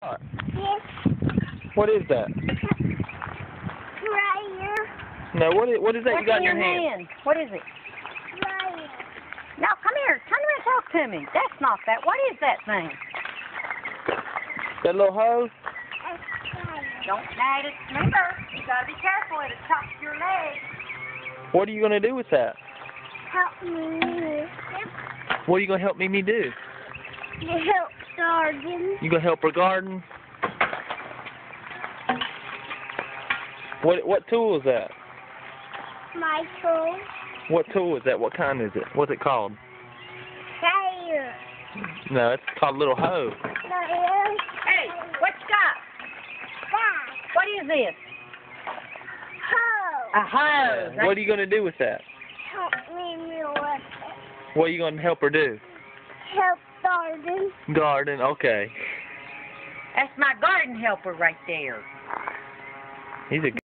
Yes. What is that? Dryer. No, what is that you got in your hand? What is it? Dryer. Now, come here. Come here and talk to me. That's not that. What is that thing? That little hose? Don't bite it. Remember, you gotta be careful. It'll chop your leg. What are you going to do with that? Help me. What are you going to help Mimi do? To help garden. You going to help her garden? What tool is that? My tool. What tool is that? What kind is it? What's it called? Fire. No, it's called a little hoe. Fire. Hey, what you got? Fire. What is this? Hoe. A hose. What are you going to do with that? Help me with it. What are you going to help her do? Help garden. Garden, okay. That's my garden helper right there. He's a